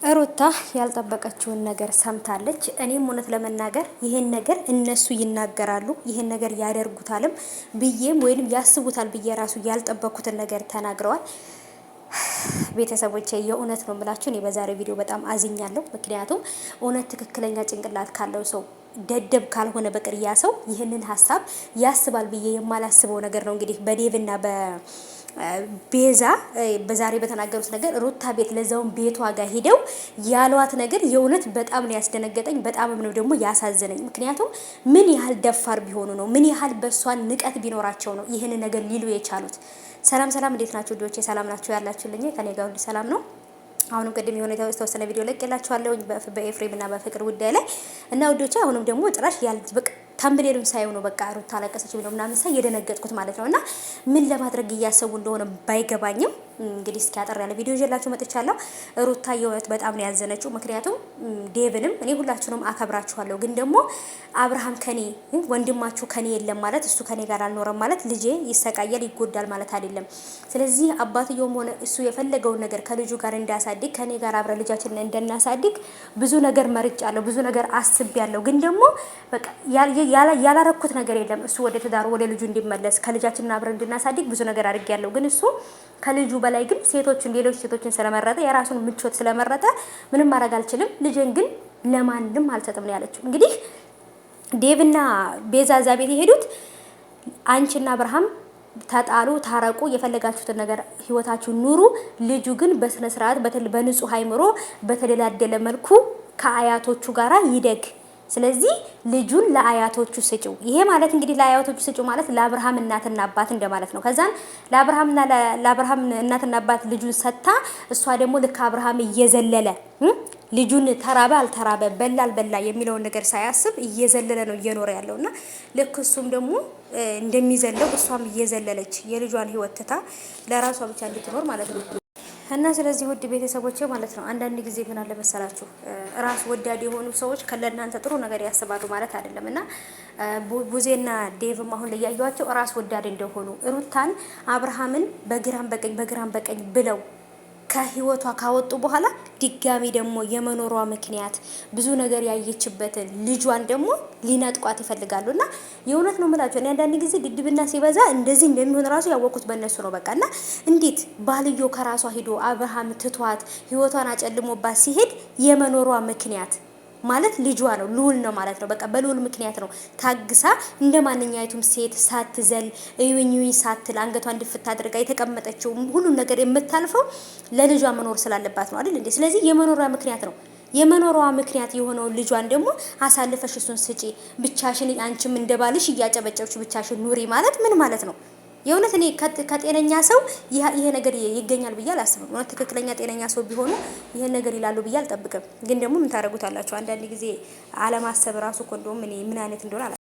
ሩታ ያልጠበቀችውን ነገር ሰምታለች። እኔም እውነት ለመናገር ይሄን ነገር እነሱ ይናገራሉ ይሄን ነገር ያደርጉታልም ብዬም ወይንም ያስቡታል ብዬ ራሱ ያልጠበኩትን ነገር ተናግረዋል። ቤተሰቦቼ የእውነት ነው የምላችሁ፣ እኔ በዛሬ ቪዲዮ በጣም አዝኛለሁ። ምክንያቱም እውነት ትክክለኛ ጭንቅላት ካለው ሰው ደደብ ካልሆነ በቀር ያ ሰው ይህንን ሀሳብ ያስባል ብዬ የማላስበው ነገር ነው። እንግዲህ በዴቭና ቤዛ በዛሬ በተናገሩት ነገር ሩታ ቤት ለዛውን ቤቷ ጋር ሄደው ያሏት ነገር የእውነት በጣም ነው ያስደነገጠኝ። በጣም ነው ደግሞ ያሳዘነኝ። ምክንያቱም ምን ያህል ደፋር ቢሆኑ ነው፣ ምን ያህል በሷን ንቀት ቢኖራቸው ነው ይህን ነገር ሊሉ የቻሉት። ሰላም ሰላም፣ እንዴት ናችሁ ልጆቼ? ሰላም ናችሁ? ያላችሁልኝ ከኔ ጋር ሁሉ ሰላም ነው። አሁንም ቅድም የሆነ የተወሰነ ቪዲዮ ለቅላችኋለሁ በኤፍሬም እና በፍቅር ጉዳይ ላይ እና ውዶቼ፣ አሁንም ደግሞ ጭራሽ ያልበቅ ታምብሌሉን ሳይሆን ነው በቃ ሩታ አለቀሰች ብለው ምናምን ሳይ የደነገጥኩት ማለት ነው። እና ምን ለማድረግ እያሰቡ እንደሆነ ባይገባኝም እንግዲህ እስኪ አጠር ያለ ቪዲዮ ይዤላችሁ መጥቻለሁ። ሩታ የእውነት በጣም ነው ያዘነችው። ምክንያቱም ዴቭንም እኔ ሁላችሁንም አከብራችኋለሁ፣ ግን ደግሞ አብርሃም ከኔ ወንድማችሁ ከኔ የለም ማለት እሱ ከኔ ጋር አልኖረም ማለት ልጄ ይሰቃያል ይጎዳል ማለት አይደለም። ስለዚህ አባትየውም ሆነ እሱ የፈለገውን ነገር ከልጁ ጋር እንዳያሳድግ ከኔ ጋር አብረ ልጃችንን እንደናሳድግ ብዙ ነገር መርጫለሁ፣ ብዙ ነገር አስቤያለሁ። ግን ደግሞ በቃ ያላረኩት ነገር የለም። እሱ ወደ ትዳሩ ወደ ልጁ እንዲመለስ ከልጃችንን አብረ እንድናሳድግ ብዙ ነገር አድርጌያለሁ። ግን እሱ ከልጁ በላይ ግን ሴቶችን ሌሎች ሴቶችን ስለመረጠ የራሱን ምቾት ስለመረጠ ምንም ማድረግ አልችልም። ልጄን ግን ለማንም አልሰጥም ነው ያለችው። እንግዲህ ዴቭና ቤዛ እዛ ቤት የሄዱት አንቺና አብርሃም ተጣሉ፣ ታረቁ፣ የፈለጋችሁትን ነገር ህይወታችሁ ኑሩ፣ ልጁ ግን በስነ ስርዓት በንጹህ አይምሮ በተደላደለ መልኩ ከአያቶቹ ጋራ ይደግ። ስለዚህ ልጁን ለአያቶቹ ስጪው። ይሄ ማለት እንግዲህ ለአያቶቹ ስጪው ማለት ለአብርሃም እናትና አባት እንደማለት ነው። ከዛን ለአብርሃም እናትና አባት ልጁን ሰጥታ እሷ ደግሞ ልክ አብርሃም እየዘለለ ልጁን ተራበ አልተራበ በላ አልበላ የሚለውን ነገር ሳያስብ እየዘለለ ነው እየኖረ ያለውና ልክ እሱም ደግሞ እንደሚዘለው እሷም እየዘለለች የልጇን ህይወት ትታ ለራሷ ብቻ እንድትኖር ማለት ነው። እና ስለዚህ ውድ ቤተሰቦቼ ማለት ነው አንዳንድ ጊዜ ምን አለ መሰላችሁ ራስ ወዳድ የሆኑ ሰዎች ከለናንተ ጥሩ ነገር ያስባሉ ማለት አይደለም። እና ቡዜና ዴቭም አሁን ላይ ያዩዋቸው ራስ ወዳድ እንደሆኑ ሩታን አብርሃምን በግራም በቀኝ ብለው ከህይወቷ ካወጡ በኋላ ድጋሚ ደግሞ የመኖሯ ምክንያት ብዙ ነገር ያየችበትን ልጇን ደግሞ ሊነጥቋት ይፈልጋሉና የእውነት ነው የምላቸው። እኔ አንዳንድ ጊዜ ድድብና ሲበዛ እንደዚህ እንደሚሆን ራሱ ያወቁት በእነሱ ነው። በቃና እንዴት ባልዮ ከራሷ ሂዶ አብርሃም ትቷት ህይወቷን አጨልሞባት ሲሄድ የመኖሯ ምክንያት ማለት ልጇ ነው፣ ልዑል ነው ማለት ነው። በቃ በልዑል ምክንያት ነው ታግሳ እንደ ማንኛይቱም ሴት ሳትዘል እዩኝ ሳትል አንገቷን እንድፍታ አድርጋ የተቀመጠችው ሁሉን ነገር የምታልፈው ለልጇ መኖር ስላለባት ነው አይደል እንዴ? ስለዚህ የመኖሯ ምክንያት ነው። የመኖሯ ምክንያት የሆነው ልጇን ደግሞ አሳልፈሽ እሱን ስጪ፣ ብቻሽን አንቺም እንደባልሽ እያጨበጨብሽ ብቻሽን ኑሪ ማለት ምን ማለት ነው? የእውነት እኔ ከጤነኛ ሰው ይሄ ነገር ይገኛል ብዬ አላስብም። እውነት ትክክለኛ ጤነኛ ሰው ቢሆኑ ይሄን ነገር ይላሉ ብዬ አልጠብቅም። ግን ደግሞ ምን ታደርጉታላችሁ? አንዳንድ ጊዜ አለማሰብ ራሱ እኮ እንደውም እኔ ምን አይነት እንደሆነ